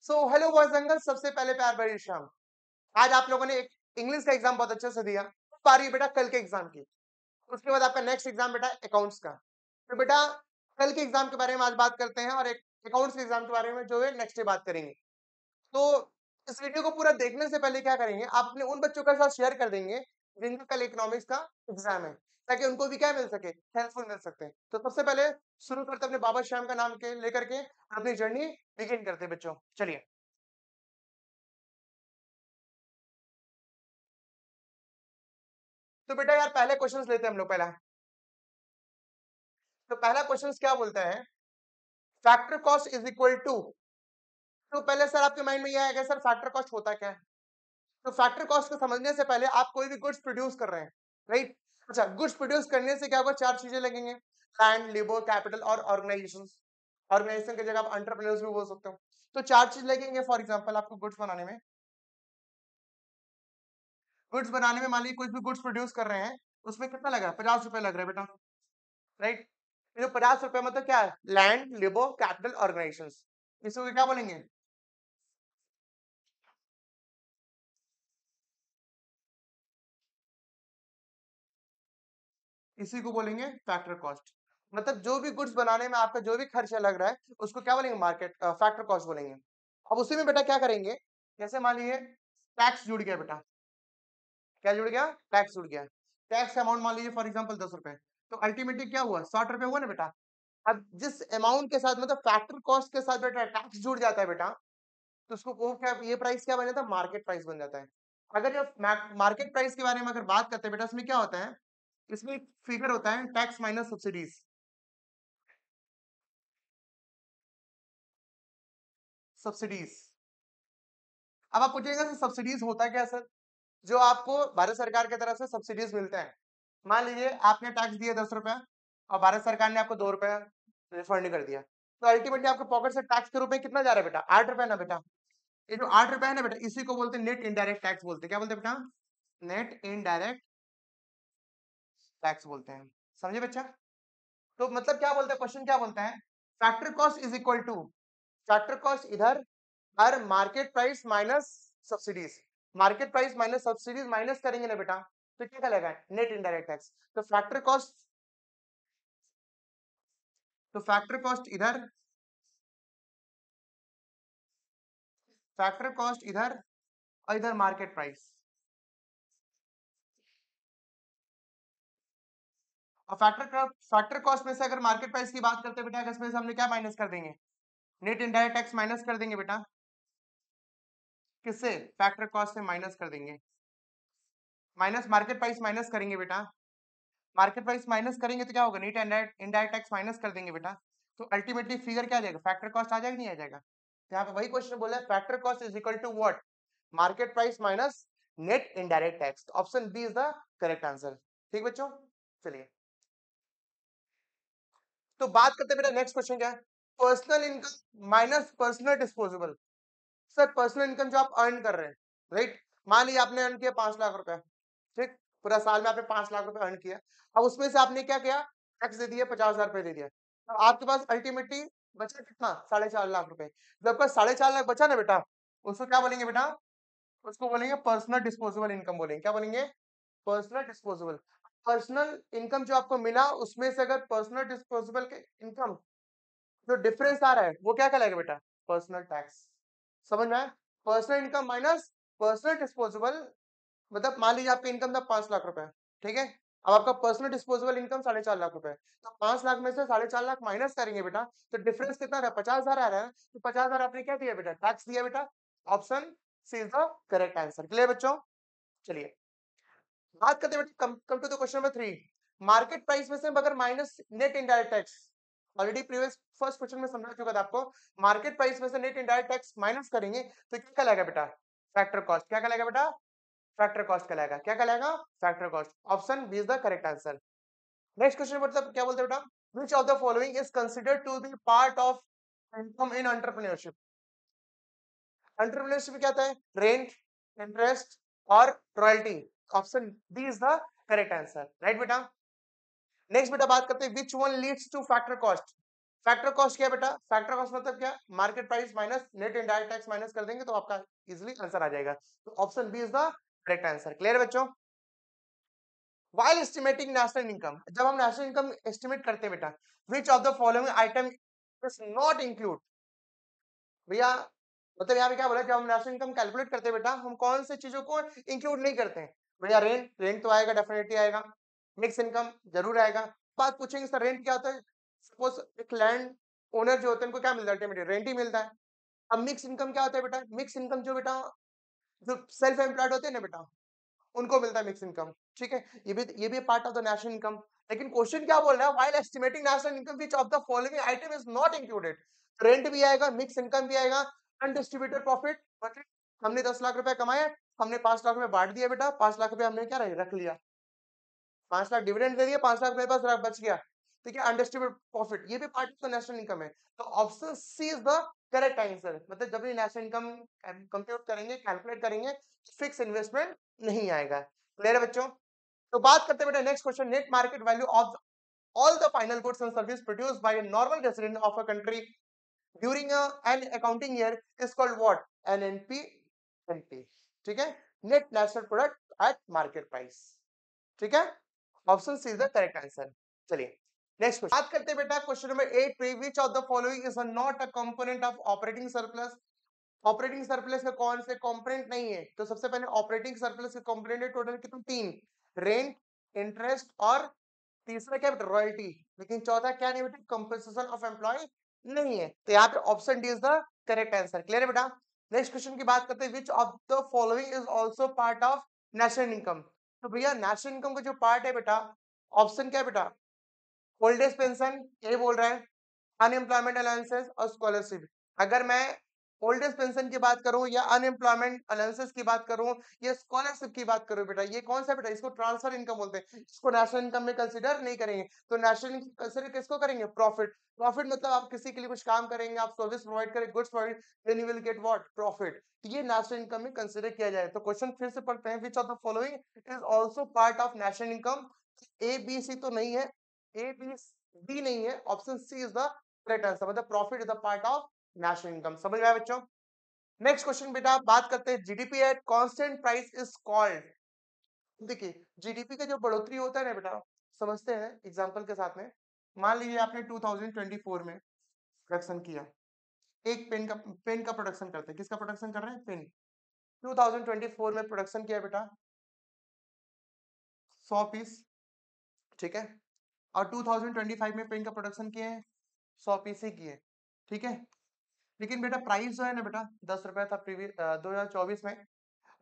So hello boys and girls, सबसे पहले प्यार भरी शाम। आज आप लोगों ने एक इंग्लिश का एग्जाम बहुत अच्छे से दिया। पारी बेटा कल के एग्जाम की। उसके बाद आपका नेक्स्ट एग्जाम बेटा अकाउंट्स का। तो बेटा कल के एग्जाम के बारे में आज बात करते हैं और एक अकाउंट्स के एग्जाम के बारे में जो है नेक्स्ट डे बात करेंगे। तो इस वीडियो को पूरा देखने से पहले क्या करेंगे, आप अपने उन बच्चों के साथ शेयर कर देंगे जिनका कल इकोनॉमिक्स का एग्जाम है, ताकि उनको भी क्या मिल सके, हेल्पफुल मिल सकते हैं। तो सबसे पहले शुरू करते हैं अपने बाबा श्याम का नाम के लेकर के अपनी जर्नी बिगिन करते हैं बच्चों। चलिए। तो बेटा यार पहले क्वेश्चंस लेते हैं हम लोग पहला। तो पहला क्वेश्चंस क्या बोलता है, factor cost is equal to. तो पहले सर आपके माइंड में ये आएगा सर फैक्टर कॉस्ट होता क्या है। तो फैक्टर कॉस्ट को समझने से पहले आप कोई भी गुड्स प्रोड्यूस कर रहे हैं, राइट। अच्छा, गुड्स प्रोड्यूस करने से क्या होगा, चार चीजें लगेंगे, लैंड, लेबर, कैपिटल और ऑर्गेनाइजेशन। ऑर्गेनाइजेशन की जगह आप एंटरप्रेन्योर्स भी बोल सकते हो। तो चार चीज लगेंगे फॉर एग्जांपल आपको गुड्स बनाने में। गुड्स बनाने में मान लीजिए कुछ भी गुड्स प्रोड्यूस कर रहे हैं, उसमें कितना लग रहा है, 50 रुपए लग रहा है बेटा, राइट। ये जो 50 रुपए मतलब क्या है, लैंड, लेबर, कैपिटल, ऑर्गेनाइजेशन। इसको क्या बोलेंगे, इसी को बोलेंगे फैक्टर कॉस्ट। मतलब जो भी गुड्स बनाने में आपका जो भी खर्चा लग रहा है उसको क्या बोलेंगे, मार्केट फैक्टर कॉस्ट बोलेंगे। अब उसी में बेटा क्या करेंगे, जैसे मान लीजिए टैक्स जुड़ गया बेटा। क्या जुड़ गया, टैक्स जुड़ गया। टैक्स का अमाउंट मान लीजिए फॉर एग्जांपल 10 रुपए। तो अल्टीमेटली क्या हुआ, 60 रुपए हुआ ना बेटा। अब जिस अमाउंट के साथ मतलब फैक्टर कॉस्ट के साथ बेटा टैक्स जुड़ जाता है बेटा, तो उसको वो क्या, ये प्राइस क्या बन जाता है, मार्केट प्राइस बन जाता है। अगर जब मार्केट प्राइस के बारे में अगर बात करते हैं बेटा, इसमें क्या होता है, इसमें एक फिगर होता है टैक्स माइनस सब्सिडीज। सब्सिडीज। अब आप पूछिएगा सर सब्सिडीज होता क्या है सर। जो आपको भारत सरकार की तरफ से सब्सिडीज मिलते हैं, मान लीजिए आपने टैक्स दिया 10 रुपया और भारत सरकार ने आपको 2 रुपया रिफंड कर दिया, तो अल्टीमेटली आपके पॉकेट से टैक्स के रूप में कितना जा रहा है बेटा, 8 रुपया ना बेटा। ये जो 8 रुपया है ना बेटा, इसी को बोलते हैं नेट इनडायरेक्ट टैक्स बोलते हैं। क्या बोलते हैं बेटा, नेट इनडायरेक्ट टैक्स बोलते हैं। समझे बच्चा। तो मतलब क्या बोलते हैं, क्वेश्चन क्या बोलता है, factor cost is equal to, factor cost इधर हर market price minus subsidies. Market price minus subsidies minus करेंगे ना बेटा, तो क्या कहलाएगा, नेट इनडायरेक्ट टैक्स। तो फैक्टर कॉस्ट, तो फैक्टर कॉस्ट इधर, फैक्टर कॉस्ट इधर और इधर मार्केट प्राइस। और फैक्टर कॉस्ट में से अगर मार्केट प्राइस की बात करते हैं बेटा, इसमें से हमने क्या माइनस कर देंगे, नेट इनडायरेक्ट टैक्स माइनस कर देंगे बेटा। किससे, फैक्टर कॉस्ट से माइनस कर देंगे। माइनस मार्केट प्राइस माइनस करेंगे बेटा। मार्केट प्राइस माइनस करेंगे तो क्या होगा, नेट इनडायरेक्ट टैक्स माइनस कर देंगे बेटा। तो अल्टीमेटली फिगर क्या आ जाएगा, फैक्टर कॉस्ट आ जाएगा नहीं आ जाएगा। तो यहाँ पे वही क्वेश्चन बोला है, factor cost is equal to what, market price minus net indirect tax. Option B is the correct answer. ठीक बच्चों, चलिए। तो बात करते हैं बेटा नेक्स्ट क्वेश्चन क्या है, personal income minus personal disposable. Sir personal income जो आप अर्न कर रहे हैं, राइट। मान लीजिए आपने अर्न किया 5 लाख रुपए, ठीक। पूरा साल में आपने 5 लाख रुपए अर्न किया। अब उसमें से आपने क्या किया, टैक्स दे दिया, 50,000 रुपए दे दिया। तो आपके पास अल्टीमेटली बचा कितना, 4.5 लाख रुपए। जब आपका 4.5 लाख बचा ना बेटा, उसको क्या बोलेंगे बेटा, उसको बोलेंगे पर्सनल डिस्पोजेबल इनकम बोलेंगे। क्या बोलेंगे, पर्सनल डिस्पोजेबल। पर्सनल इनकम जो आपको मिला उसमें से अगर पर्सनल डिस्पोजेबल के इनकम जो डिफरेंस आ रहा है वो क्या कहलाएगा बेटा, पर्सनल टैक्स। समझ में आया, personal income minus personal disposable. मतलब मान लीजिए आपका इनकम था 5 लाख रुपए, ठीक है। अब आपका पर्सनल डिस्पोजेबल इनकम 4.5 लाख रुपए। तो 5 लाख में से 4.5 लाख माइनस करेंगे बेटा, तो डिफरेंस कितना रहा, 50,000 आ रहा है। तो 50,000 आपने क्या दिया बेटा, टैक्स दिया बेटा। Option C is the correct answer. Clear बच्चों, चलिए। बात करते हैं बेटा, come to the question number 3। Market price में से अगर minus net indirect tax, already previous first question में समझा चुका था आपको, मार्केट प्राइस में से नेट इनडायरेक्ट टैक्स माइनस करेंगे तो क्या कहलाएगा बेटा, फैक्टर कॉस्ट। क्या कहलाएगा बेटा, फैक्टर कॉस्ट कहलाएगा। क्या कहलाएगा, factor cost. Option B is the correct answer. Next question मतलब क्या बोलते हैं बेटा, which of the following is considered to be part of income in entrepreneurship. Entrepreneurship क्या होता है, रेंट, इंटरेस्ट और royalty. Option D is the correct answer, right बेटा। नेक्स्ट बेटा बात करते हैं, which one leads to factor cost. Factor cost क्या है बेटा? फैक्टर कॉस्ट मतलब क्या? Market price minus net indirect tax minus कर देंगे तो आपका इजीली आंसर आ जाएगा। तो option B is the correct answer. Clear बच्चों? While estimating national income, जब हम नेशनल इनकम एस्टिमेट करते हैं बेटा, which of the following item is not include? भैया मतलब यहाँ पे क्या बोला, जब हम नेशनल इनकम कैलकुलेट करते हैं बेटा, हम कौन से चीजों को इंक्लूड नहीं करते हैं? भैया रेंट, रेंट तो आएगा, डेफिनेटली आएगा। मिक्स इनकम जरूर आएगा। बात पूछेंगे सर रेंट क्या होता है? सपोज एक लैंड ओनर जो होते हैं उनको क्या मिलता है? अल्टीमेटली रेंट ही मिलता है। अब मिक्स इनकम क्या होता है बेटा? मिक्स इनकम जो बेटा जो सेल्फ एम्प्लॉयड होते हैं ना बेटा, उनको मिलता है मिक्स इनकम। ठीक है, ये भी part of the national income. लेकिन क्वेश्चन क्या बोल रहा है? While estimating national income which of the following item is not included? Rent भी आएगा, मिक्स इनकम भी आएगा, अनडिस्ट्रीब्यूटेड प्रॉफिट मतलब हमने 10 लाख रुपए कमाए, हमने 5 लाख में बांट दिया बेटा, 5 लाख रुपए हमने क्या रख लिया, 5 लाख डिविडेंड दे दिया, 5 लाख मेरे पास बच गया। ठीक है, अनडिस्ट्रीब्यूटेड प्रॉफिट ये भी part of the national income है। तो option C is the correct answer. मतलब जब भी नेशनल इनकम कंप्यूट करेंगे, कैलकुलेट करेंगे, फिक्स इन्वेस्टमेंट नहीं आएगा। क्लियर है बच्चों? तो बात करते हैं बेटा next question, net market value of all the final goods and service produced by a normal resident of a country during an accounting year is called what? NNP NP। ठीक है, net national product at market price. ठीक है, option C is the correct answer. चलिए next question बात करते हैं बेटा, question number 8 पे, which of the following is not a component of operating surplus? Operating surplus के कौन से कंपोनेंट नहीं है? तो सबसे पहले ऑपरेटिंग सरप्लस के कंपोनेंट है टोटल कितने? 3, रेंट, इंटरेस्ट और तीसरा क्या बेटा? रॉयल्टी। लेकिन चौथा क्या नहीं बेटा? कंपनसेशन ऑफ एम्प्लॉय नहीं है। तो यहाँ पे option D is the correct answer. Clear है बेटा? नेक्स्ट क्वेश्चन की बात करते हैं, which of the following is also part of national income? तो भैया नेशनल इनकम का जो पार्ट है बेटा, ऑप्शन क्या है बेटा? ओल्ड एज पेंशन ये बोल रहा है, अनएम्प्लॉयमेंट अलाउंसेस और स्कॉलरशिप। अगर मैं ओल्ड एज पेंशन की बात करूं या अनएम्प्लॉयमेंट अलाउंसेस की बात करूं या स्कॉलरशिप की बात करूं बेटा, ये कौन सा बेटा? इसको ट्रांसफर इनकम बोलते हैं, इसको नेशनल इनकम में कंसीडर नहीं करेंगे। तो नेशनल इनकम कंसीडर किसको करेंगे? प्रॉफिट। प्रॉफिट मतलब आप किसी के लिए कुछ काम करेंगे, आप सर्विस प्रोवाइड करें, goods provide, then you will get what? Profit. ये नेशनल इनकम में कंसीडर किया जाए। तो क्वेश्चन फिर से पढ़ते हैं, which of the following is also part of national income? A B C तो नहीं है, ए बी डी नहीं है, option C is the correct answer. मतलब profit is the part of national income. समझ में आया बच्चों? नेक्स्ट क्वेश्चन बेटा बात करते हैं, GDP at constant price is called? देखिए जीडीपी का जो बढ़ोतरी होता है ना बेटा, समझते हैं एग्जांपल के साथ में। मान लीजिए आपने 2024 में प्रोडक्शन किया, एक पेन का प्रोडक्शन करते हैं, किसका प्रोडक्शन कर रहे हैं? पेन। 2024 में प्रोडक्शन किया बेटा 100 पीस। ठीक है, और 2025 में पेन का प्रोडक्शन किए हैं 100 पीस ही किए। ठीक है, लेकिन बेटा प्राइस जो है ना बेटा 10 रुपए था प्रीवियस 2024 में,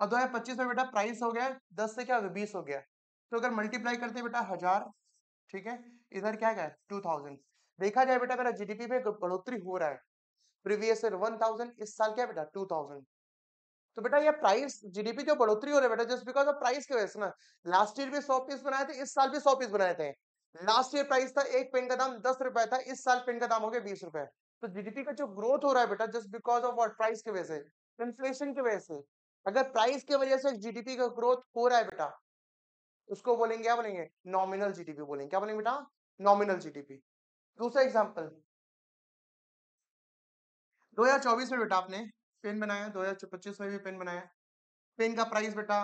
और 2025 में बेटा प्राइस हो गया 10 से क्या हो गया? 20 हो गया। तो अगर मल्टीप्लाई करते हैं बेटा 1000, ठीक है, इधर क्या गया? 2000। देखा जाए बेटा मेरा जीडीपी में बढ़ोतरी हो रहा है, प्रीवियस ईयर 1000, इस साल क्या बेटा? 2000। तो बेटा ये प्राइस जीडीपी जो बढ़ोतरी हो रहा है बेटा, जस्ट बिकॉज ऑफ प्राइस की वजह से ना। लास्ट ईयर भी 100 पीस बनाए थे, इस साल भी 100 पीस बनाए थे। लास्ट ईयर प्राइस था एक पेन का दाम 10 रुपए था, इस साल पेन का दाम हो गया 20 रुपए। तो जीडीपी का जो ग्रोथ हो रहा है बेटा, just because of what? Price की वजह से, इन्फ्लेशन की वजह से। अगर प्राइस की वजह से जीडीपी का ग्रोथ हो रहा है बेटा, उसको बोलेंगे क्या बोलेंगे? नॉमिनल जीडीपी बोलेंगे। क्या बोलेंगे बेटा? Nominal GDP. दूसरा एग्जांपल, 2024 में बेटा आपने पेन बनाया, 2025 में भी पेन बनाया, पेन का प्राइस बेटा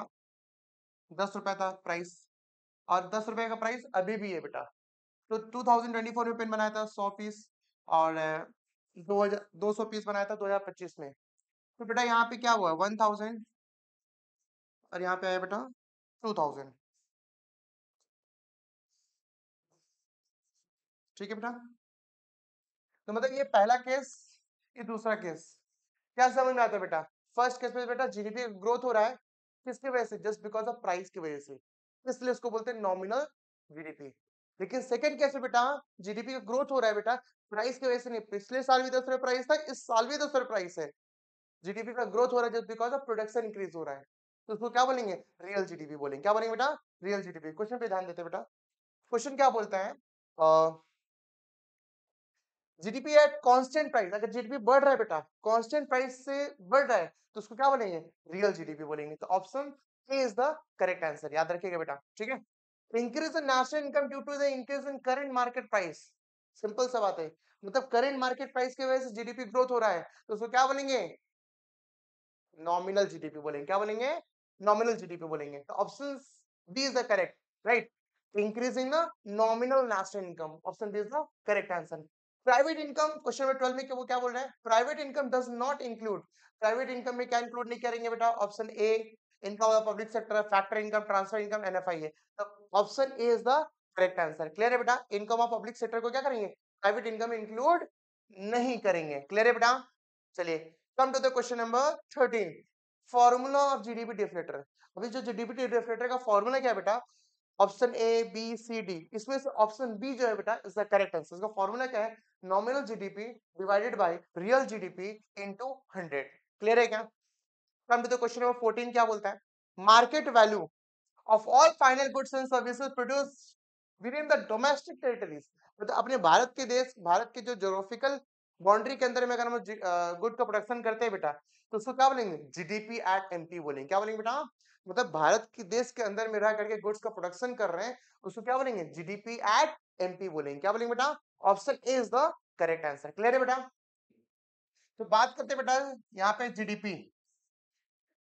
10 रुपए था प्राइस, और 10 रुपए का प्राइस अभी भी है बेटा। तो 2024 में पेन बनाया था 100 पीस, और 200 पीस बनाया था 2025 में। तो बेटा यहाँ पे क्या हुआ? 1000, और यहाँ पे आया बेटा 2000। ठीक है बेटा, तो मतलब ये पहला केस, ये दूसरा केस। क्या समझ में आता है बेटा? फर्स्ट केस में बेटा जीडीपी ग्रोथ हो रहा है, किसकी वजह से? जस्ट बिकॉज ऑफ प्राइस की वजह से, इसलिए उसको बोलते हैं नॉमिनल जीडीपी। लेकिन सेकंड केस में बेटा जीडीपी का ग्रोथ हो रहा है बेटा, प्राइस की वजह से नहीं। पिछले साल भी 10 रुपए प्राइस था, इस साल भी 10 रुपए प्राइस है। जीडीपी का ग्रोथ हो रहा है just because of production increase हो रहा है। तो उसको क्या बोलेंगे? रियल जीडीपी बोलेंगे। क्या बोलेंगे बेटा? Real GDP. क्वेश्चन पे ध्यान देते बेटा, क्वेश्चन क्या बोलता है? जीडीपी एट कांस्टेंट प्राइस, अगर जीडीपी बढ़ रहा है बेटा, कांस्टेंट प्राइस से बढ़ रहा है, तो उसको क्या बोलेंगे? रियल जीडीपी बोलेंगे। तो option A is the correct answer, याद रखिएगा बेटा। ठीक है, increase in national income due to the increase in current market price. Simple सा बात है। मतलब करंट मार्केट प्राइस की वजह से जीडीपी ग्रोथ हो रहा है, तो उसको क्या बोलेंगे? नॉमिनल जीडीपी बोलेंगे। क्या बोलेंगे? नॉमिनल जीडीपी बोलेंगे। तो option B is the correct, right? Increasing the nominal national income, option B is the correct answer. Private income question number 12 में क्या वो क्या बोल रहा है? Private income does not include, private income में क्या इंक्लूड नहीं करेंगे बेटा? Option A income of public sector, factor income, transfer income, NFI है। तो option A is the correct answer. Clear है बेटा? इनकम ऑफ पब्लिक सेक्टर को क्या करेंगे? प्राइवेट इनकम इंक्लूड नहीं करेंगे। क्लियर है बेटा? चलिए, come to the question number 13, formula of GDP deflator. अभी जो जीडीपी डिफ्लेटर का फॉर्मूला क्या है बेटा? Option A B C D, इसमें से ऑप्शन बी जो है बेटा इज द करेक्ट आंसर। इसका फॉर्मूला क्या है? Nominal GDP divided by real GDP into 100। Clear है क्या? Come to the question number 14, क्या बोलता है? Market value of all final goods and services produced within the domestic territories, मतलब अपने भारत के देश, भारत के जो ज्योग्राफिकल बाउंड्री के अंदर में अगर हम गुड का प्रोडक्शन करते हैं बेटा, तो उसको क्या बोलेंगे? जीडीपी एट एमपी बोलेंगे। क्या बोलेंगे बेटा? मतलब भारत के देश के अंदर में रह करके गुड्स का प्रोडक्शन कर रहे हैं, उसको क्या बोलेंगे? जीडीपी एट एमपी बोलेंगे। क्या बोलेंगे बेटा? Option A is the correct answer. Clear है बेटा? तो बात करते हैं बेटा यहाँ पे जीडीपी,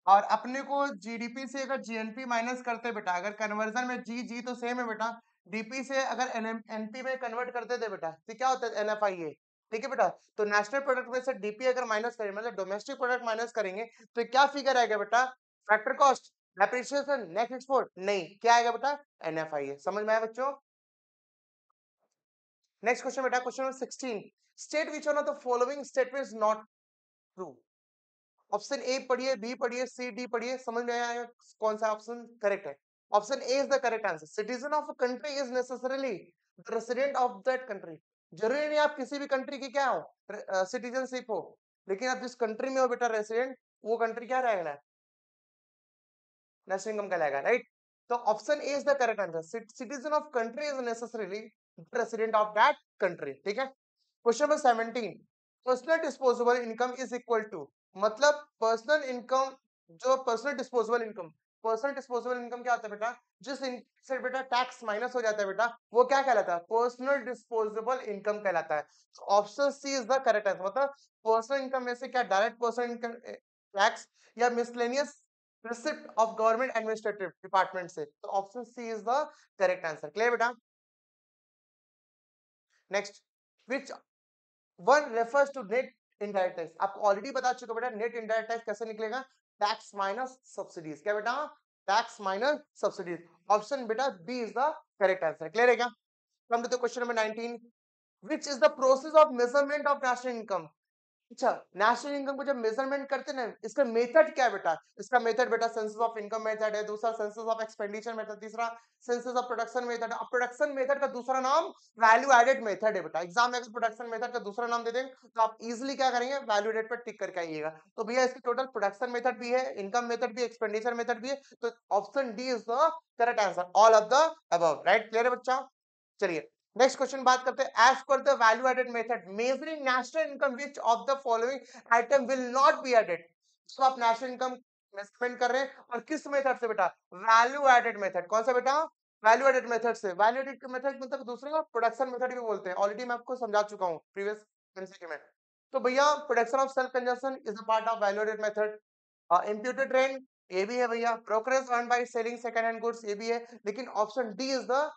और अपने को जीडीपी से अगर जीएनपी माइनस करते बेटा, अगर कन्वर्जन में जी जी तो सेम है बेटा, डीपी से अगर एनपी में कन्वर्ट करते थे बेटा, तो क्या होता है? एनएफआईए। ठीक है बेटा? तो नेशनल प्रोडक्ट में से डीपी अगर माइनस करें, मतलब डोमेस्टिक प्रोडक्ट माइनस करेंगे, तो क्या फिगर आएगा बेटा? Factor cost, depreciation, net export, नहीं, क्या आएगा बेटा? एनएफआईए। समझ में आया बच्चों? नेक्स्ट क्वेश्चन बेटा, question number 16, state which one of the following statement is not true. Option A पढ़िए, बी पढ़िए, सी डी पढ़िए, समझ में आया कौन सा ऑप्शन करेक्ट है? Option A is the correct answer. Citizen of a country is necessarily the resident of that country. जरूरी नहीं आप किसी भी कंट्री के क्या हो, सिटीजनशिप हो, लेकिन आप जिस कंट्री में हो बेटा रेसिडेंट, वो कंट्री क्या रहेगा? नेशनल इनकम कहलाएगा, राइट? तो option A is the correct answer. Citizen of country is necessarily resident of that country. ठीक है? Question number 17, personal disposable income is equal to, मतलब पर्सनल इनकम, जो personal disposable income, personal disposable income क्या होता है बेटा? जिस से बेटा टैक्स माइनस हो जाता है बेटा, वो क्या कहलाता है? पर्सनल डिस्पोजेबल इनकम कहलाता है। Option C is the correct answer. मतलब पर्सनल इनकम में से क्या डायरेक्ट पर्सनल इनकम टैक्स या miscellaneous receipt of government administrative department से, तो option C is the correct answer. Clear बेटा? Next, which one refers to net indirect tax. आपको already बता चुका बेटा नेट इनडायरेक्ट टैक्स कैसे निकलेगा? Tax minus subsidies. क्या बेटा? Tax minus subsidies. ऑप्शन बेटा B is the correct answer. Clear है क्या? Come to the question number 19, which is the process of measurement of national income. अच्छा, नेशनल इनकम को जब मेजरमेंट करते हैं ना, इसका मेथड क्या है बेटा? इसका मेथड बेटा सेंसस ऑफ इनकम मेथड है, दूसरा सेंसस ऑफ एक्सपेंडिचर मेथड, तीसरा सेंसस ऑफ प्रोडक्शन मेथड है। अब प्रोडक्शन मेथड का दूसरा नाम वैल्यू एडेड मेथड है बेटा। एग्जाम में अगर प्रोडक्शन मेथड का दूसरा नाम दे दें, तो आप इजीली क्या करेंगे? वैल्यू एडेड पर टिक करके आइएगा। तो भैया इसकी टोटल प्रोडक्शन मेथड भी है, इनकम मेथड भी, एक्सपेंडिचर मेथड भी है, तो option D is the correct answer, all of the above. Right? Clear है बच्चा? चलिए, नेक्स्ट क्वेश्चन बात करते हैं। As per the value added method measuring national income, which of the following item will not be added. तो आप national income measurement कर रहे हैं और किस मेथड से बेटा? Value added method. कौन सा बेटा? वैल्यू एडेड मेथड से। वैल्यू एडेड मेथड मतलब दूसरे को प्रोडक्शन मेथड भी बोलते हैं, ऑलरेडी मैं आपको समझा चुका हूं प्रीवियस एमसीक्यू में। तो भैया production of self consumption is a part of value added method. Imputed rent ये भी है भैया। Brokerage earn by selling second hand goods ये भी है, लेकिन option D is the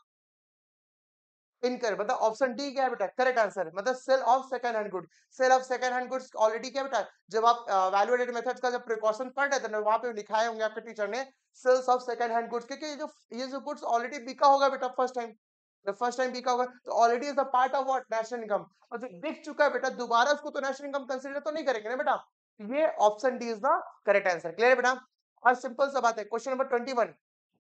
incorrect. मतलब ऑप्शन डी क्या है बेटा? Correct answer. मतलब sale of second hand good, sale of second hand goods already क्या बेटा? जब आप वैल्यू एडेड मेथड्स का जब प्रिकॉशन पढ़ रहे थे ना, वहां पे लिखाए होंगे आपके टीचर ने sales of second hand goods, क्योंकि ये जो गुड्स ऑलरेडी बिका होगा बेटा फर्स्ट टाइम, जब फर्स्ट टाइम बिका होगा तो already is a part of what? National income. और जो बिक चुका है बेटा दोबारा उसको तो नेशनल इनकम कंसीडर तो नहीं करेंगे ना बेटा। ये option D is the correct answer. Clear है बेटा? और सिंपल सा बात है, question number 21,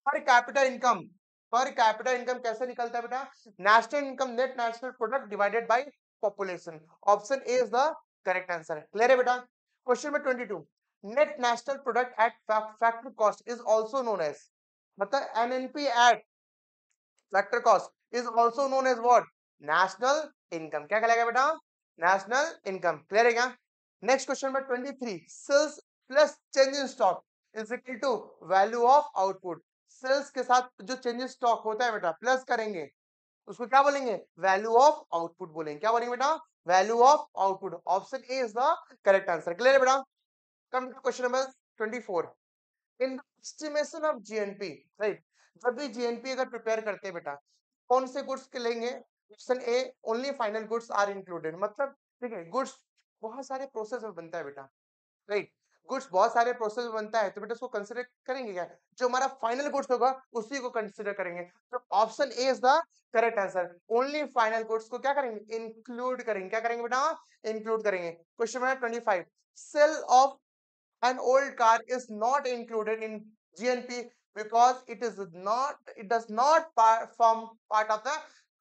per capita income, per capita income कैसे निकलता है बेटा? National income net national product divided by population. Option A is the correct answer. Clear है बेटा? Question number 22, net national product at factory cost is also known as, मतलब NNP at factor cost is also known as what? National income. क्या कहलाएगा बेटा? National income. Clear है क्या? Next question number 23, sales plus change in stock is equal to value of output. Sales के साथ जो change in stock होता है बेटा प्लस करेंगे, उसको क्या बोलेंगे, वैल्यू ऑफ आउटपुट बोलेंगे। क्या बोलेंगे बेटा, value of output. Option A is the correct answer. Clear है बेटा। Come to question number 24। In estimation of GNP, right, जब भी जीएनपी अगर प्रिपेयर करते हैं बेटा, कौन से गुड्स के लेंगे। Option A, only final goods are included. मतलब ठीक है, गुड्स बहुत सारे प्रोसेस में बनता है बेटा, राइट, गुड्स बहुत सारे प्रोसेस में बनता है, तो बेटा उसको कंसिडर करेंगे क्या, जो हमारा फाइनल गुड्स होगा उसी को कंसिडर करेंगे। तो option A is the correct answer. Only final goods को क्या करेंगे, इंक्लूड करेंगे। क्या करेंगे बेटा, इंक्लूड करेंगे। Question number 25। Sale of an old car is not included in GNP because it does not form part of the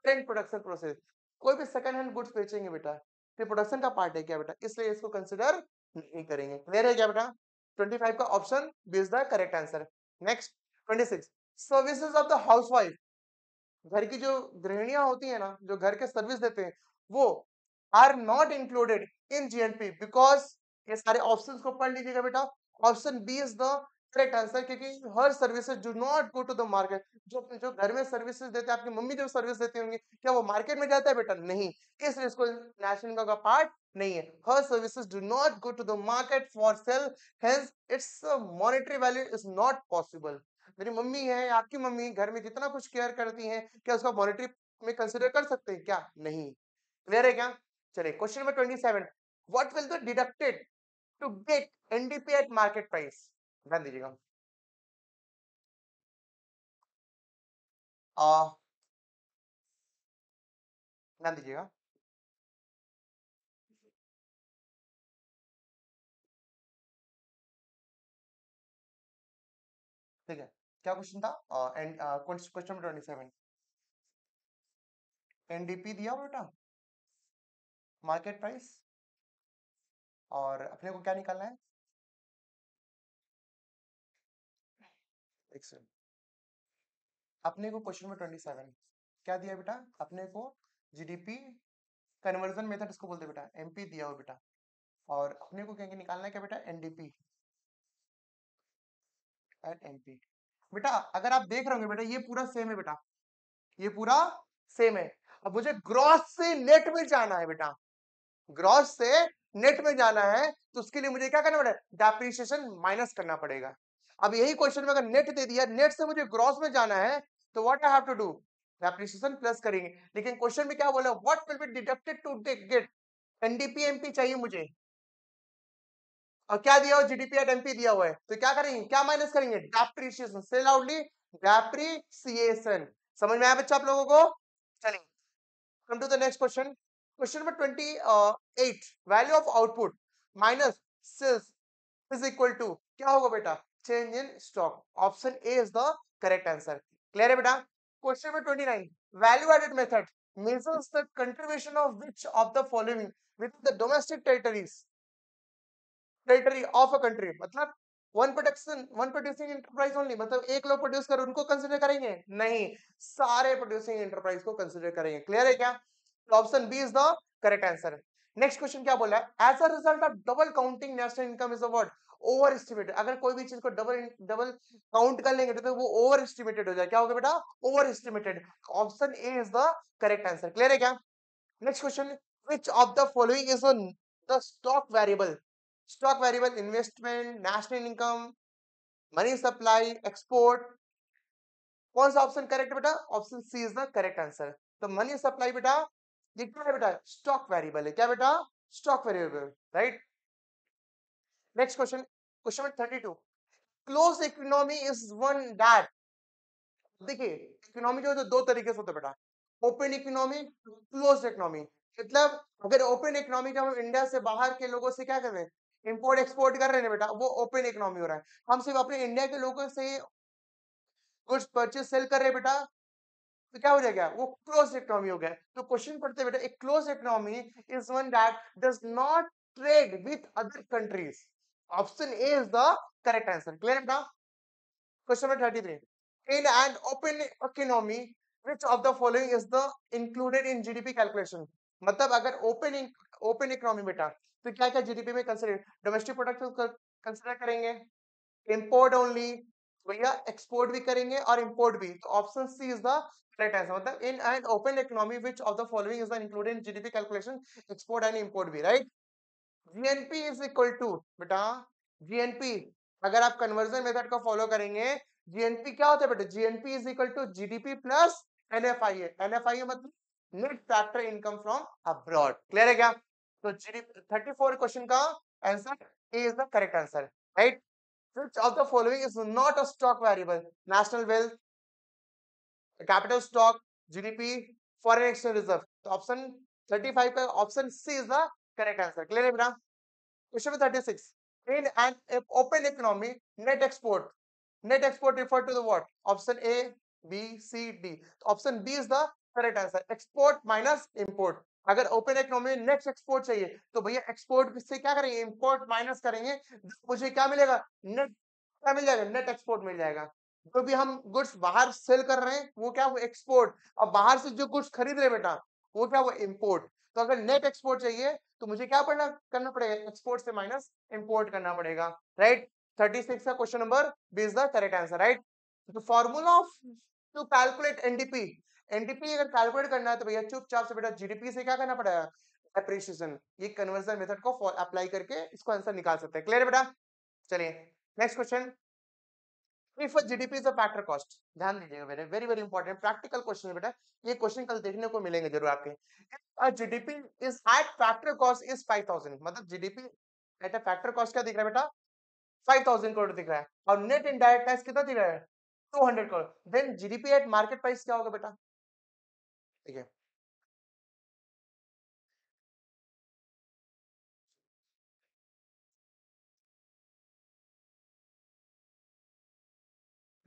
current production process। कोई भी सेकंड हैंड गुड्स बेचेंगे बेटा, ये प्रोडक्शन का पार्ट है क्या बेटा, इसलिए इसको कंसिडर नहीं करेंगे। क्लियर है क्या बेटा। 25 का option B is the correct answer. Next 26। Services of the housewife, घर की जो गृहिणियां होती है ना, जो घर के सर्विस देते हैं, वो are not included in GNP because, ये सारे ऑप्शंस को पढ़ लीजिएगा बेटा। Option B is the correct answer, क्योंकि her services do not go to the market. जो जो घर में सर्विसेज देते हैं, आपकी मम्मी जो सर्विस देती होंगी, क्या वो मार्केट में जाता है बेटा, नहीं, इसलिए इसको नेशनल इनकम का पार्ट नहीं है। Her services do not go to the market for sale, hence its monetary value is not possible. मेरी मम्मी है, आपकी मम्मी घर में जितना कुछ केयर करती है, क्या उसका मॉनेटरी में कंसिडर कर सकते हैं क्या, नहीं। क्लियर है क्या। चलिए question number 27। What will the deducted to get NDP at market price. ध्यान दीजिएगा। ध्यान दीजिएगा। ठीक है, क्या क्वेश्चन था, एंड क्वेश्चन नंबर 27। एनडीपी दिया हुआ बेटा, मार्केट प्राइस, और अपने को क्या निकालना है, एक सेकंड। अपने को क्वेश्चन नंबर 27 क्या दिया बेटा, अपने को जीडीपी कन्वर्जन मेथड इसको बोलते हैं बेटा, एमपी दिया हुआ बेटा, और अपने को क्या क्या निकालना है क्या बेटा, एनडीपी एट एमपी। बेटा अगर आप देख रहे होंगे बेटा, ये पूरा सेम है बेटा, ये पूरा सेम है। अब मुझे ग्रॉस से नेट में जाना है बेटा, ग्रॉस से नेट में जाना है, तो उसके लिए मुझे क्या करना पड़ेगा, डेप्रिसिएशन माइनस करना पड़ेगा। अब यही क्वेश्चन में अगर नेट दे दिया, नेट से मुझे ग्रॉस में जाना है, तो what I have to do, depreciation plus करेंगे। लेकिन क्वेश्चन में क्या बोला, what will be deducted to get NDP MP चाहिए मुझे, और क्या दिया हुआ, जीडीपी एट एमपी दिया हुआ है, तो क्या करेंगे, क्या माइनस करेंगे, डेप्रिसिएशन। से लाउडली, डेप्रिसिएशन। समझ में आया बच्चा आप लोगों को। चलिए come to the next question. Question number 28. Value of output minus sales is equal to क्या होगा बेटा, change in stock। Option A is the correct answer। Clear है बेटा। Question number 29. Value added method measures the contribution of which of the following within the domestic territory of a country. मतलब one producing enterprise only, मतलब एक लोग produce कर उनको consider करेंगे, नहीं, सारे प्रोड्यूसिंग एंटरप्राइज को कंसिडर करेंगे। क्लियर है क्या। Option B is the correct answer. Next question क्या बोला है, as a result of double counting national income is a word overestimated. अगर कोई भी चीज को डबल डबल काउंट कर लेंगे तो वो ओवर एस्टिमेटेड हो जाए, क्या होगा बेटा, over estimated. Option A is the correct answer. Clear है क्या। Next question, which of the following is the stock variable। stock variable, investment, national income, money supply, export। कौन सा ऑप्शन करेक्ट बेटा, option C is the correct answer. तो money supply बेटा, ये क्या है बेटा, स्टॉक वेरिएबल है, क्या बेटा, stock variable, right. Next question, question number 32। Close economy is one that, देखिए इकोनॉमी जो है तो दो तरीके से होता है बेटा, ओपन इकोनॉमी, क्लोज इकोनॉमी। मतलब अगर ओपन इकोनॉमी जब हम इंडिया से बाहर के लोगों से क्या कर रहे हैं, इंपोर्ट एक्सपोर्ट कर रहे हैं बेटा, वो ओपन इकोनॉमी हो रहा है। हम सिर्फ अपने इंडिया के लोगों से गुड्स परचेज सेल कर रहे हैं बेटा, तो क्या हो जाएगा, वो क्लोज इकोनॉमी हो गया। तो क्वेश्चन पढ़ते बेटा, एक close economy is one that does not trade with other countries. Option A is the correct answer. Clear बेटा। Question number 33। In an open economy, which of the following is the included in GDP calculation। मतलब अगर open economy बेटा, तो क्या क्या GDP में consider, domestic product consider करेंगे, import only, भैया एक्सपोर्ट भी करेंगे और इंपोर्ट भी, तो option C is the correct answer. मतलब in an open economy which of the following is included in GDP calculation, export and import भी, right. GNP is equal to, बेटा GNP अगर आप कन्वर्जन मेथड को follow करेंगे, GNP क्या होता है बेटा, GNP is equal to GDP plus NFIA. NFIA मतलब net factor income from abroad. Clear है क्या? तो जीडीपी 34 क्वेश्चन का answer A is the correct answer, right. Which of the following is not a stock variable? National wealth, capital stock, GDP, foreign exchange reserve. तो option 35 का option C is the correct answer. Clear है बेटा? Question number 36, in an open economy, net export refer to the what? Option A, B, C, D. Option B is the correct answer. Export minus import. अगर open economy में net export चाहिए तो भैया export से क्या करेंगे, import minus करेंगे, मुझे क्या मिलेगा, नेट क्या मिल जाएगा, नेट एक्सपोर्ट मिल जाएगा। जो भी हम गुड्स बाहर सेल कर रहे हैं वो क्या, वो एक्सपोर्ट। और बाहर से जो गुड्स खरीद रहे बेटा वो क्या, वो इंपोर्ट। तो अगर नेट एक्सपोर्ट चाहिए तो मुझे क्या करना पड़ेगा, एक्सपोर्ट से माइनस इंपोर्ट करना पड़ेगा, राइट। 36 का question number B is the correct answer, right. The formula of to calculate NDP, NDP अगर कैलकुलेट करना है तो भैया चुपचाप से बेटा जीडीपी से क्या करना पड़ेगा, एप्रिसिएशन। ये कन्वर्जन मेथड को अप्लाई करके इसको आंसर निकाल सकते हैं। क्लियर है बेटा? चलिए next question. If GDP is a factor cost, ध्यान दीजिएगा, very very very important practical question है बेटा, ये क्वेश्चन कल देखने को मिलेंगे जरूर आपके। GDP is eight factor cost is 5000, मतलब GDP at a factor cost क्या दिख रहा है बेटा, 5000 करोड़ दिख रहा है, और नेट इनडायरेक्ट टैक्स कितना दिख रहा है, 200 crore. Then GDP at market price क्या होगा बेटा, ठीक है।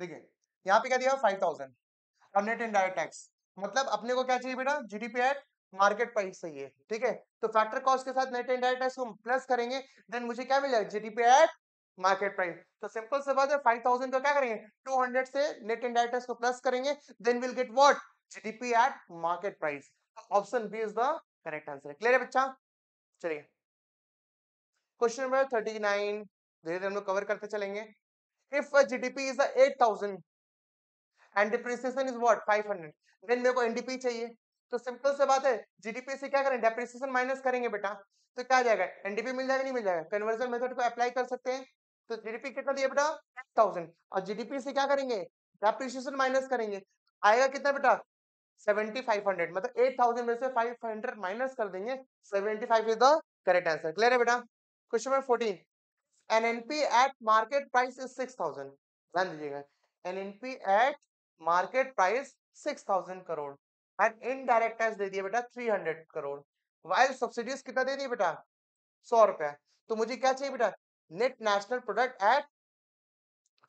देखिए यहाँ पे क्या दिया 5000 और नेट इनडायरेक्ट टैक्स, मतलब अपने को क्या चाहिए बेटा, जीडीपी एट मार्केट प्राइस चाहिए, ठीक है। तो फैक्टर कॉस्ट के साथ नेट इनडायरेक्ट टैक्स को प्लस करेंगे, देन मुझे क्या मिलेगा, जीडीपी एट मार्केट प्राइस। तो सिंपल सी बात है, 5000 का क्या करेंगे, 200 से नेट इनडायरेक्ट टैक्स को प्लस करेंगे, then will get what, GDP at market price. Option B is the correct answer. Clear है बच्चा? चलिए क्वेश्चन नंबर 39 धीरे धीरे हम लोग कवर करते चलेंगे। If GDP is 8000 and depreciation is what 500, then मेरे को एनडीपी चाहिए। तो सिंपल सी बात है, जीडीपी से क्या करें, डेप्रिसिएशन माइनस करेंगे बेटा, तो क्या आ जाएगा, एनडीपी मिल जाएगा, नहीं मिल जाएगा, कन्वर्जन मेथड को अप्लाई कर सकते हैं। तो जीडीपी कितना दिया बेटा 8000, और जीडीपी से क्या करेंगे, डेप्रिसिएशन माइनस करेंगे, आएगा कितना बेटा 7500, मतलब 8000 में से 500 माइनस कर देंगे, 75 is the correct answer. Clear है बेटा? Question number 14, NNP at market price is 6000, ध्यान दीजिएगा, NNP at market price 6000 crore, and indirect tax दे दिया बेटा 300 करोड़, वाइल सब्सिडीज कितना दे दिया बेटा 100 रुपया। तो मुझे क्या चाहिए बेटा, net national product eight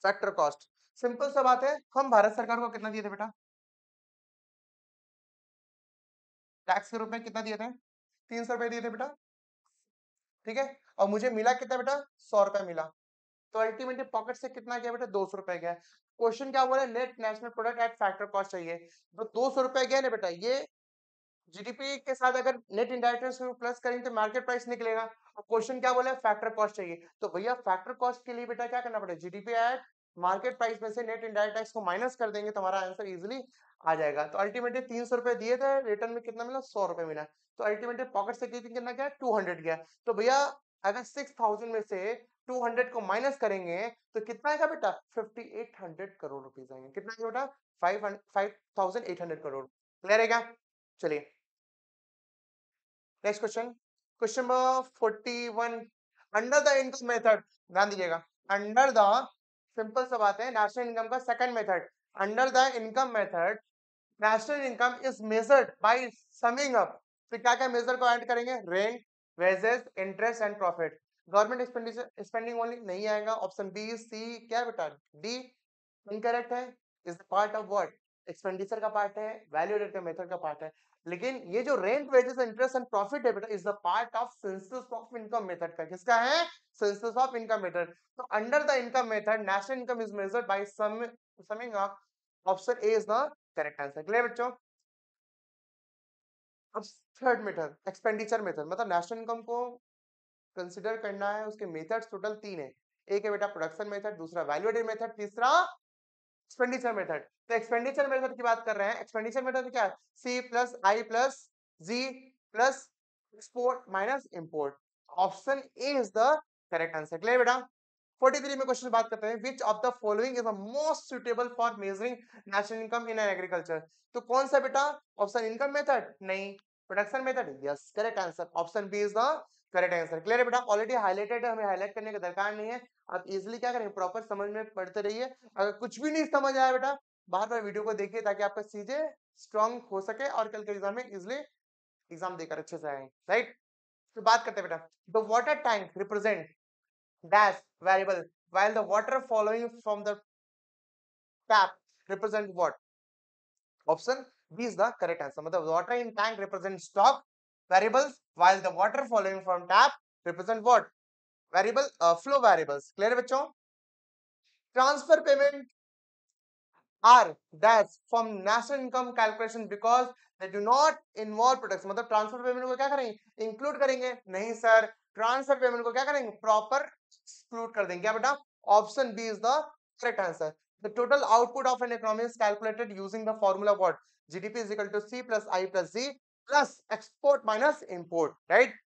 factor cost. Simple सा बात है, हम भारत सरकार को कितना दिए थे बेटा, टैक्स के रूप में कितना दिए थे, 300 रुपए दिए थे बेटा, ठीक है। और मुझे मिला कितना बेटा 100 रुपया मिला, तो अल्टीमेटली पॉकेट से कितना गया बेटा 200 रुपए गया। क्वेश्चन क्या बोला, net national product eight factor cost चाहिए, तो 200 रुपए गया ना बेटा, ये जीडीपी के साथ अगर नेट इंडायरेक्ट प्लस करेंगे तो मार्केट प्राइस निकलेगा। और क्वेश्चन क्या बोला है, फैक्टर कॉस्ट चाहिए, तो भैया फैक्टर कॉस्ट के लिए बेटा क्या करना पड़ेगा, जीडीपी एट मार्केट प्राइस में से नेट इंडायरेक्ट टैक्स को माइनस कर देंगे तो हमारा आंसर इजिली आ जाएगा। तो अल्टीमेटली 300 रुपए दिए थे, रिटर्न में कितना मिला 100 रुपए मिला, तो अल्टीमेटली पॉकेट से कितना गया 200 गया। तो भैया अगर 6000 में से 200 को माइनस करेंगे तो कितना आएगा बेटा 5800 करोड़ रुपीज आएंगे। कितना आएगा बेटा 5800 करोड़। क्लियर है क्या? चलिए next question, question number 41, under the income method, ध्यान दीजिएगा, अंडर द, सिंपल सा बात है, नेशनल इनकम का second method, under the income method national income is measured by summing up. तो क्या क्या मेजर को ऐड करेंगे, rent, wages, interest and profit. Government expenditure spending only नहीं आएगा, ऑप्शन बी सी क्या बेटा डी इनकरेक्ट है, is part of what, expenditure का पार्ट है, वैल्यू एडेड का मेथड का पार्ट है। लेकिन ये जो rent, wages, interest and profit है बेटा is the part of census of income method का, किसका है, सेंसस ऑफ इनकम मेथड। तो under the income method national income is measured by summing up, option A is the correct answer. Clear बच्चों? अब third method expenditure method, मतलब national income को consider करना है, उसके मेथड्स टोटल 3 है। एक है बेटा प्रोडक्शन मेथड, दूसरा वैल्यू एडिड मेथड, तीसरा एक्सपेंडिचर मेथड। तो एक्सपेंडिचर मेथड की बात कर रहे हैं। एक्सपेंडिचर मेथड क्या है? C plus I plus G plus export minus import. Option A is the correct answer. Clear बेटा? 43 में क्वेश्चन बात करते हैं, which of the following is the most suitable for measuring national income in agriculture. तो कौन सा बेटा? Option income method नहीं, production method yes, correct answer option B is the correct answer. Clear है बेटा? ऑलरेडी हाईलाइटेड है, हमें highlight करने की दरकार नहीं है। आप इजिली क्या करेंगे, प्रॉपर समझ में पढ़ते रहिए। अगर कुछ भी नहीं समझ आया बेटा, बार बार वीडियो को देखिए ताकि आपका चीजें स्ट्रांग हो सके और कल के एग्जाम में इजिली एग्जाम देकर अच्छे से आए। राइट? तो बात करते हैं बेटा, the water tank represent dash variable while the water following from the tap represent what? Option B is the correct answer. मतलब water in tank represent stock variables while the water following from tap represent what? Variable flow variables. Clear है बच्चों? Transfer payment are dash from national income calculation because they do not involve production. मतलब transfer payment को क्या करेंगे, include करेंगे? नहीं sir, transfer payment को क्या करेंगे, प्रॉपर एक्सक्लूड कर देंगे। क्या बेटा? Option B is the correct answer. The total output of an economy is calculated using the formula what? GDP is equal to C plus I plus G plus export minus import. Right?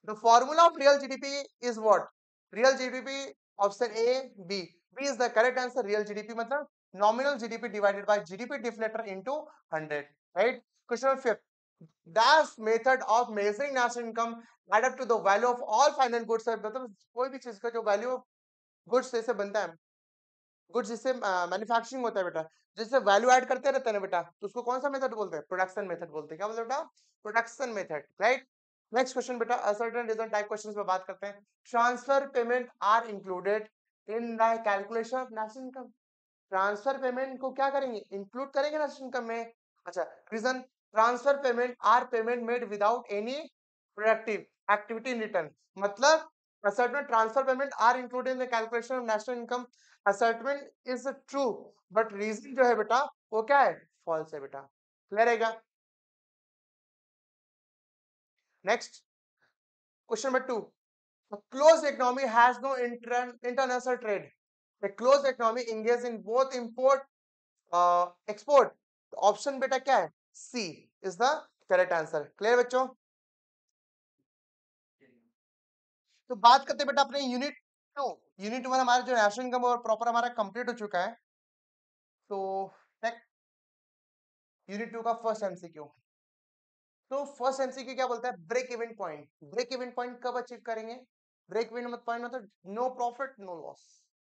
The formula of real GDP is what? Real GDP, option A, B. B is the correct answer. Real GDP मतलब nominal GDP divided by GDP deflator into 100. Right? Question number 5. Dash method of measuring national income add up to the value of all final goods. मतलब कोई भी चीज का जो value goods जैसे बनता है, गुड्स जिससे मैन्युफैक्चरिंग होता है बेटा, जिससे वैल्यू ऐड करते रहते हैं ना बेटा, तो उसको कौन सा मेथड बोलते हैं? प्रोडक्शन मेथड बोलते हैं। क्या बोलते हैं बेटा? Production method. Right? Next question बेटा, असर्टेन रीजन टाइप क्वेश्चंस पे बात करते हैं। Transfer payment are included in the calculation of national income. Transfer payment को क्या करेंगे, इंक्लूड करेंगे नेशनल इनकम में। अच्छा, reason, transfer payment are payment made without any productive activity in return. मतलब assertment transfer payment are included in the calculation of national income. assertment is true but reason जो है बेटा वो क्या है, false है बेटा। क्लियर रहेगा? Next question number 2, a closed economy has no international trade. A closed economy engages in both import export। Option बेटा क्या है? C is the correct answer. Clear बच्चों? तो बात करते हैं बेटा अपने यूनिट 2। यूनिट 1 हमारा जो नेशनल इनकम और प्रॉपर हमारा कंप्लीट हो चुका है। तो यूनिट 2 का फर्स्ट एमसीक्यू। तो फर्स्ट एमसीक्यू क्या बोलता है? Break even point. Break even point कब अचीव करेंगे? ब्रेक इवन पॉइंट मतलब नो प्रॉफिट नो लॉस।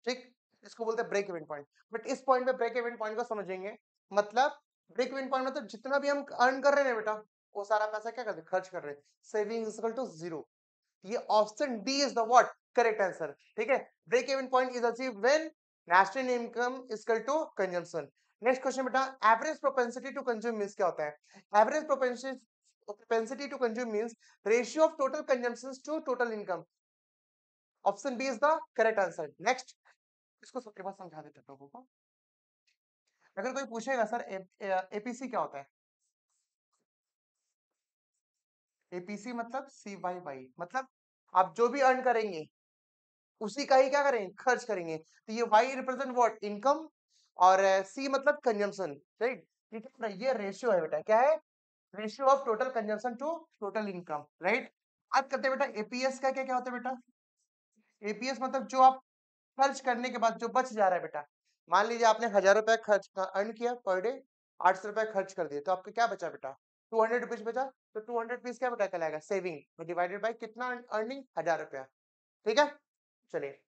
ठीक, इसको बोलते हैं ब्रेक इवन पॉइंट। बट इस पॉइंट पे ब्रेक इवन पॉइंट को समझेंगे। मतलब ब्रेक इवन पॉइंट मतलब जितना भी हम अर्न कर रहे हैं बेटा, वो सारा पैसा क्या कर रहे हैं, खर्च कर रहे हैं। Saving is equal to zero. ये option D is the what? Correct answer. ठीक है? Break even point is achieve when national income is equal to consumption. Next question बेटा, average propensity to consume means क्या होता है? Average propensity to consume means ratio of total consumptions to total income। Option B is the correct answer. Next, इसको सबके पास समझा देते हैं लोगों को। अगर कोई पूछेगा सर एपीसी क्या होता है? एपीसी मतलब सी वाई वाई, मतलब आप जो भी अर्न करेंगे उसी का ही क्या करेंगे, खर्च करेंगे। तो ये वाई रिप्रेजेंट व्हाट? इनकम। और सी मतलब कंजम्पशन। राइट? ठीक है, ये रेशियो है बेटा। क्या है? Ratio of total consumption to total income. Right? बात करते हैं बेटा एपीएस का क्या क्या होता है बेटा? एपीएस मतलब जो आप खर्च करने के बाद जो बच जा रहा है बेटा। मान लीजिए आपने 1000 रुपया खर्च अर्न किया पर डे, 800 रुपया खर्च कर दिए, तो आपका क्या बचा बेटा? 200 रुपीज बचा। तो 200 रुपीज क्या बेटा कहलाएगा? सेविंग डिवाइडेड बाई कितना अर्निंग? 1000 रुपया। ठीक है? चलिए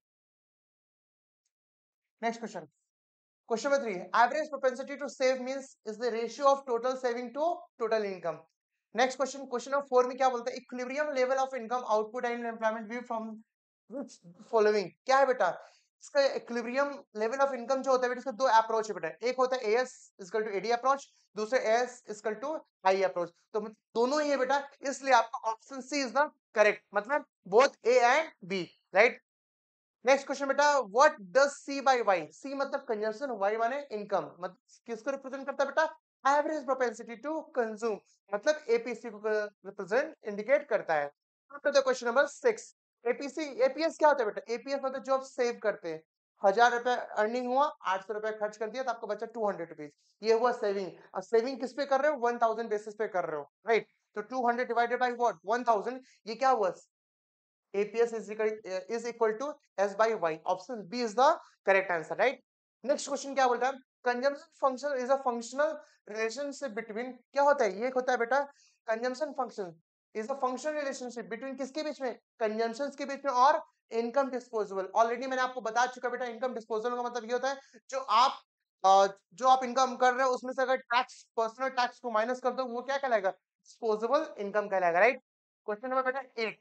next question. Question number 3, average propensity to save means is the ratio of total saving to total income. Next question, question number 4 में क्या बोलते हैं? Equilibrium level of income output and employment view from which following. क्या है बेटा? इसका equilibrium level of income जो होता है बेटा, इसका दो अप्रोच है बेटा। एक होता है AS equal to AD approach, दूसरा AS equal to I approach. तो दोनों ही है बेटा, इसलिए आपका option C is the correct. मतलब both A and B. Right? Next question बेटा, what does C by Y? C मतलब कंजम्पशन, वाई माने इनकम। मतलब किसको रिप्रेजेंट करता है बेटा? एवरेज प्रोपेंसिटी टू कंज्यूम, मतलब एपीसी को रिप्रेजेंट इंडिकेट करता है। After the question number 6, APC APS क्या होता है बेटा? एपीएस मतलब जो आप सेव करते हैं, 1000 रुपए अर्निंग हुआ, 800 रुपए खर्च कर दिया तो आपको बचा 200 रुपीज, ये हुआ सेविंग। और सेविंग किस पे कर रहे हो? 1000 बेसिस पे कर रहे हो, राइट? तो 200 डिवाइडेड बाई व्हाट? 1000, ये क्या हुआ? APS is equal to S by Y. Option B is the correct answer, right? Next question क्या बोलता है? Consumption function is a functional relationship between, क्या होता है? ये एक होता है बेटा consumption function is a functional relationship between किसके बीच में? Consumptions के बीच में और income disposable. Already मैंने आपको बता चुका बेटा, income disposable का मतलब ये होता है जो आप इनकम कर रहे हो उसमें से अगर टैक्स, पर्सनल टैक्स को माइनस कर दो, वो क्या कहलाएगा? डिस्पोजेबल इनकम कहलाएगा, राइट? क्वेश्चन नंबर बेटा 8।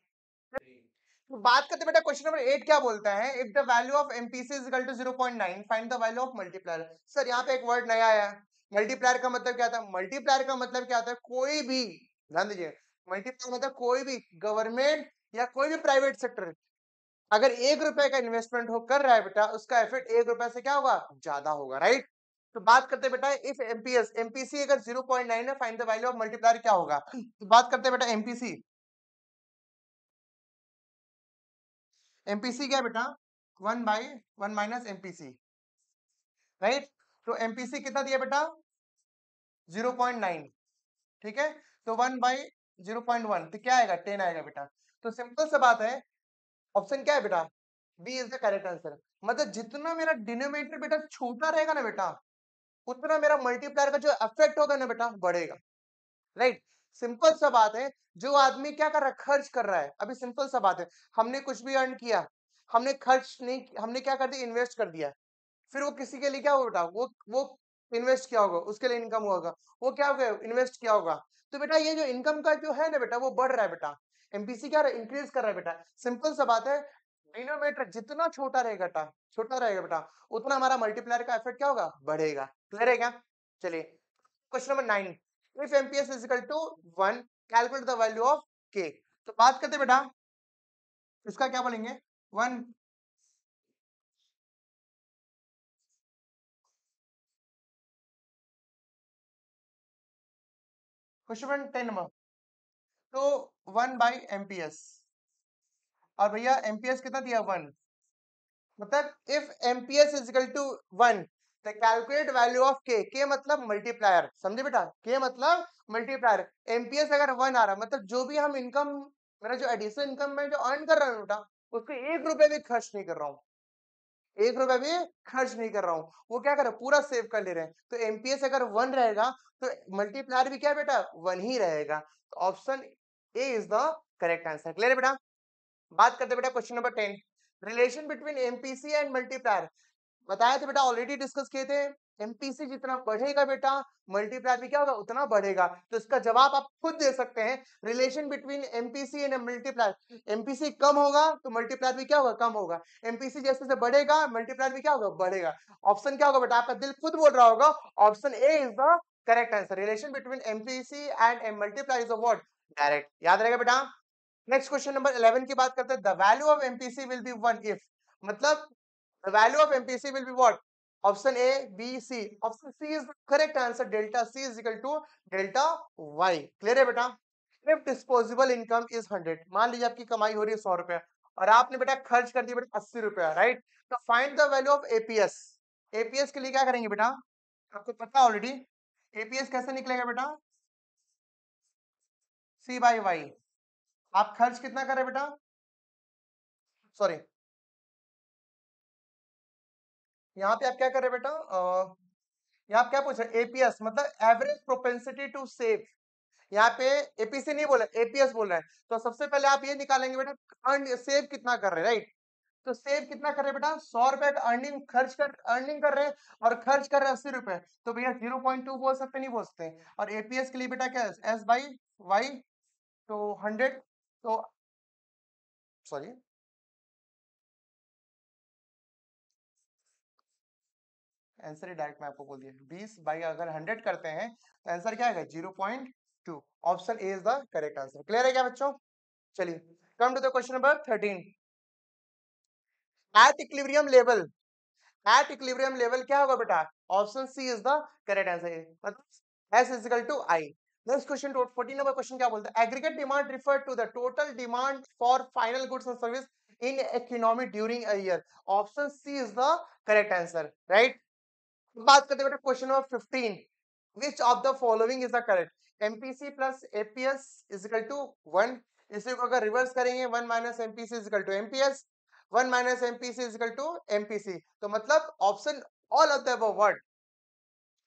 तो बात करते हैं बेटा, क्वेश्चन नंबर 8 क्या बोलता है? If the value of MPC is equal to 0.9, find the value of multiplier. Sir यहाँ पे एक वर्ड नया आया है। मल्टीप्लायर का मतलब क्या था? मल्टीप्लायर का मतलब क्या होता है? कोई भी, ध्यान दीजिए, मल्टीप्लायर मतलब कोई भी गवर्नमेंट या कोई भी प्राइवेट सेक्टर अगर 1 रुपए का इन्वेस्टमेंट हो कर रहा है बेटा, उसका इफेक्ट 1 रुपए से क्या होगा? ज्यादा होगा, राइट? तो बात करते हैं बेटा, इफ एमपीएस एमपीसी अगर 0.9 है, find the value of multiplier क्या होगा? तो बात करते हैं बेटा एमपीसी। एमपीसी क्या है बेटा? 1/1 माइनस एमपीसी, राइट? तो एमपीसी कितना दिया बेटा? 0.9, ठीक है? तो 1/0.1 तो क्या आएगा? 10 आएगा बेटा। तो सिंपल सा बात है, ऑप्शन क्या है बेटा? B is the correct answer. मतलब जितना मेरा डिनोमिनेटर बेटा छोटा रहेगा ना बेटा, उतना मेरा मल्टीप्लायर का जो इफेक्ट होगा ना बेटा, बढ़ेगा, राइट? सिंपल सा बात है, जो आदमी क्या कर रहा है? खर्च कर रहा है। अभी सिंपल सा बात है, हमने कुछ भी अर्न किया, हमने खर्च नहीं, हमने क्या कर दिया? इन्वेस्ट कर दिया। फिर वो किसी के लिए क्या होगा? वो इन्वेस्ट किया होगा, उसके लिए इनकम होगा, वो क्या होगा? इन्वेस्ट किया होगा। तो बेटा ये जो इनकम का जो है ना बेटा, वो बढ़ रहा है बेटा। एमपीसी क्या इंक्रीज कर रहा है बेटा। सिंपल सा बात है, डिनोमिनेटर जितना छोटा रहेगा बेटा, छोटा रहेगा बेटा, उतना हमारा मल्टीप्लायर का इफेक्ट क्या होगा? बढ़ेगा। क्लियर है क्या? चलिए question number 9। If MPS is equal to 1, calculate the value of K. तो बात करते हैं बेटा, इसका क्या बोलेंगे? 1, क्वेश्चन नंबर 10 में, तो 1/एमपीएस, और भैया एमपीएस कितना दिया? 1। मतलब if MPS is equal to 1, the calculate value of K मतलब मल्टीप्लायर, समझे बेटा? के मतलब मल्टीप्लायर। एमपीएस अगर 1 आ रहा है, मतलब जो भी हम इनकम, मेरा जो एडिशनल इनकम में जो अर्न कर रहा हूँ बेटा, उसको 1 रुपए भी खर्च नहीं कर रहा हूँ, 1 रुपए भी खर्च नहीं कर रहा हूँ। वो क्या कर रहे हैं? पूरा सेव कर ले रहे हैं। तो एमपीएस अगर 1 रहेगा, तो मल्टीप्लायर भी क्या बेटा? 1 ही रहेगा। तो option A is the correct answer. Clear है बेटा? बात करते बेटा question number 10। Relation between MPC and multiplier, बताया था बेटा, ऑलरेडी डिस्कस किए थे। एमपीसी जितना बढ़ेगा बेटा, मल्टीप्लायर भी क्या होगा? उतना बढ़ेगा। तो इसका जवाब आप खुद दे सकते हैं। Relation between MPC and multiplier, MPC कम होगा तो मल्टीप्लायर भी क्या होगा? कम होगा। एमपीसी जैसे जैसे बढ़ेगा, मल्टीप्लायर भी क्या होगा? बढ़ेगा। ऑप्शन क्या होगा बेटा? आपका दिल खुद बोल रहा होगा, option A is the correct answer. Relation between MPC and multiplier is a what? Direct. याद रहेगा बेटा? नेक्स्ट क्वेश्चन नंबर 11 की बात करते हैं। The value of MPC will be 1 if, मतलब the value of MPC will be what? Option A, B, C. Option C is the correct answer. Delta C is equal to delta Y. Clear है बेटा? If disposable income is 100, मान लीजिए आपकी कमाई हो रही है 100 रुपया, और आपने बेटा खर्च कर दिया बेटा 80 रुपया, राइट? तो find the value of APS. APS के लिए क्या करेंगे बेटा? आपको पता ऑलरेडी। एपीएस कैसे निकलेगा बेटा? सी बाई वाई। आप खर्च कितना कर रहे हैं बेटा? सॉरी, यहाँ पे आप क्या कर रहे हैं बेटा? यहाँ पे क्या पूछ रहे हैं? एपीएस मतलब एवरेज प्रोपेंसिटी टू सेव। यहाँ पे एपीसी नहीं बोला, एपीएस बोल रहा है। तो सबसे पहले आप ये निकालेंगे बेटा, अर्न सेव कितना कर रहे हैं, राइट? तो सेव कितना कर रहे हैं बेटा? 100 रुपए का अर्निंग, अर्निंग कर रहे हैं और खर्च कर रहे हैं 80 रुपए। तो भैया 0.2 बोल सकते, नहीं बोल सकते? और एपीएस के लिए बेटा क्या है? एस बाई वाई, तो 100। तो सॉरी, आंसर ही डायरेक्ट मैं आपको बोल दिया। 20 बाई अगर 100 करते हैं तो आंसर क्या आएगा? 0.2। Option A is the correct answer. Clear है क्या बच्चों? चलिए come to the question number 13। At equilibrium level, at equilibrium level क्या होगा बेटा? Option C is the correct answer. मतलब S is equal to I. Next question 14 number question क्या बोलता है, aggregate demand refer to the total demand for final goods and service in economy during a year. Option C is the correct answer, right. बात करते हैं बेटा question number 15, which of the following is the correct, MPC plus APS is equal to 1। इसी को अगर reverse करेंगे 1 minus MPC is equal to MPS, 1 minus MPC is equal to MPC, तो मतलब option all of the above word,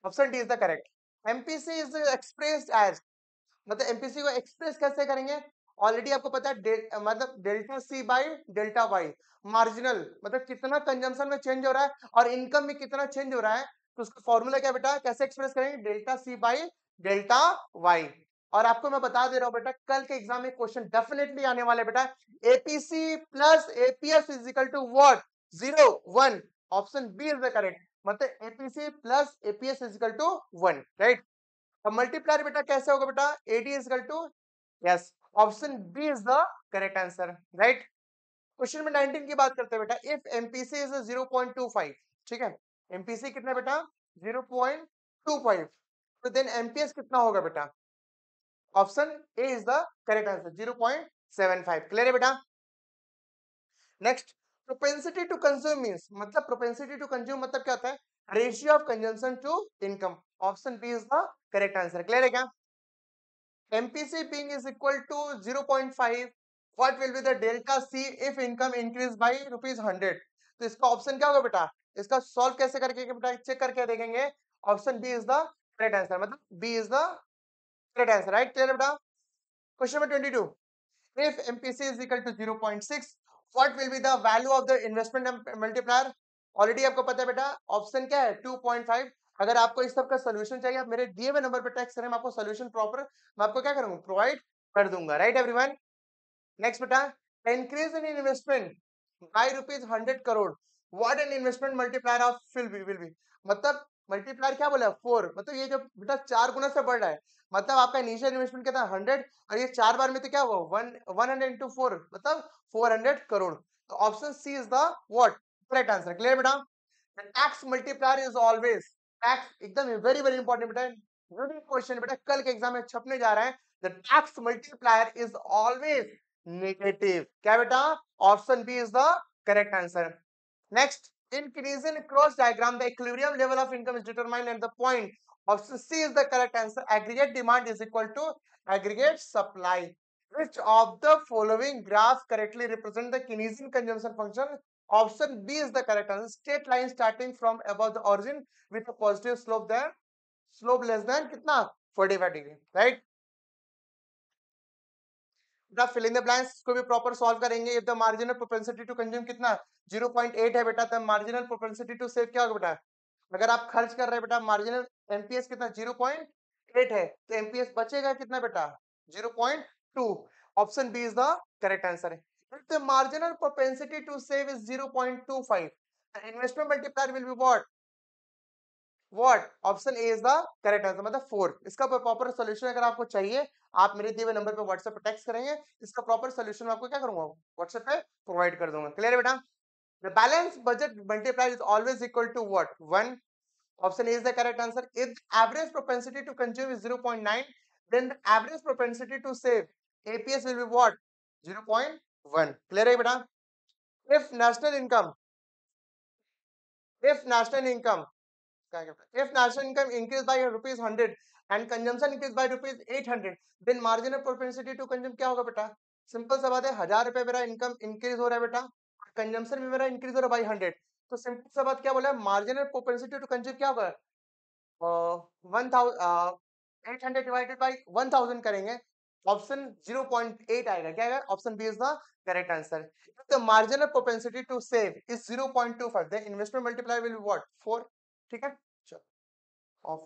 option D is the correct. MPC is expressed as, मतलब MPC को express कैसे करेंगे, ऑलरेडी आपको पता है मतलब delta C by delta Y, marginal मतलब कितना कंजम्पशन में चेंज हो रहा है और इनकम में कितना चेंज हो रहा है, तो उसका फॉर्मूला क्या बेटा, कैसे एक्सप्रेस करेंगे, delta C by delta Y. और आपको मैं बता दे रहा हूं बेटा, कल के एग्जाम में क्वेश्चन डेफिनेटली आने वाले बेटा, APC plus APS is equal to what, 0 1, option B is the correct, मतलब APC plus APS is equal to 1, right. अब मल्टीप्लाई बेटा कैसे होगा बेटा, AD is equal to, yes, option B is the correct answer, right. Question number 19 की बात करते हैं बेटा, इफ एमपीसी इज 0.25, ठीक है, एमपीसी कितना बेटा 0.25, तो देन एमपीएस कितना होगा बेटा, option A is the correct answer 0.75, clear है बेटा। Next, propensity to consume means, मतलब प्रोपेंसिटी टू कंज्यूम मतलब क्या होता है, ratio of consumption to income, option B is the correct answer, clear है क्या। MPC being is equal to 0.5, what will be the delta C if income increase by ₹100? तो इसका option क्या होगा बेटा, इसका सॉल्व कैसे करके बेटा चेक करके देखेंगे, option B is the correct answer, मतलब B is the correct answer, right, clear बेटा। Question number 22, if MPC is equal to 0.6, what will be the value of the investment multiplier? Already आपको पता है बेटा, option क्या है 2.5। अगर आपको इस सब का सोल्यूशन चाहिए, आप मेरे दिए हुए नंबर पर टेक्स्ट करें, मैं आपको सोल्यूशन प्रॉपर मैं आपको क्या करूंगा, प्रोवाइड कर दूंगा, राइट एवरीवन। नेक्स्ट बेटा, increase in investment by ₹100 crore, what an investment multiplier of will be, मतलब मल्टीप्लायर क्या बोला 4, मतलब ये जो बेटा 4 गुना से बढ़ रहा है, मतलब आपका इनिशियल इन्वेस्टमेंट कितना 100, और ये 4 बार में तो क्या हुआ 100 into 4 मतलब 400 crore, तो option C is the what correct answer, clear बेटा। Tax multiplier is always, tax एकदम वेरी वेरी इंपॉर्टेंट बेटा, यूनिक क्वेश्चन बेटा, कल के एग्जाम में छपने जा रहा है, the tax multiplier is always negative, क्या बेटा, option B is the correct answer. Next, in Keynesian cross diagram the equilibrium level of income is determined at the point, option C is the correct answer, aggregate demand is equal to aggregate supply, which of the following graph correctly represent the Keynesian consumption function, option B is the correct answer, straight line starting from above the origin with a positive slope there, slope less than कितना 45 degree, right। बेटा fill in the blanks को भी proper solve करेंगे, if the marginal propensity to consume कितना 0.8 है बेटा, तब marginal propensity to save क्या होगा बेटा, अगर आप खर्च कर रहे हैं बेटा, मार्जिनल एमपीएस कितना 0.8 है, तो एमपीएस बचेगा कितना बेटा 0.2, option B is the correct answer. If the marginal propensity to save is 0.25, investment multiplier will be what, option A is the correct answer, मतलब 4। इसका प्रॉपर सोल्यूशन अगर आपको चाहिए, आप मेरे दिए हुए नंबर पे व्हाट्सएप पे टेक्स्ट करेंगे, इसका प्रॉपर सोल्यूशन मैं आपको क्या करूंगा व्हाट्सएप पे प्रोवाइड कर दूंगा, क्लियर है बेटा। The balance budget multiplier is always equal to what 1, option A is the correct answer. If average propensity to consume is 0.9, then the average propensity to save APS will be what 0.1, clear है बेटा। If national income, if national income if national income increased by ₹100 and consumption increased by ₹800, then marginal propensity to consume क्या होगा बेटा, simple सा बात है, 1000 रुपए मेरा इनकम इंक्रीज हो रहा है बेटा, कंजम्पशन भी मेरा इंक्रीज हो रहा है बाई 100, तो सिंपल सा बात क्या बोला है, मार्जिनल प्रोपेंसिटी टू कंज्यूम क्या होगा, 800 डिवाइडेड बाई 1000 करेंगे, ऑप्शन 0.8 आएगा, क्या आएगा, option B is the correct answer. The marginal propensity to save is 0.25, the investment multiplier will be what 4, ठीक है, चलो ऑफ।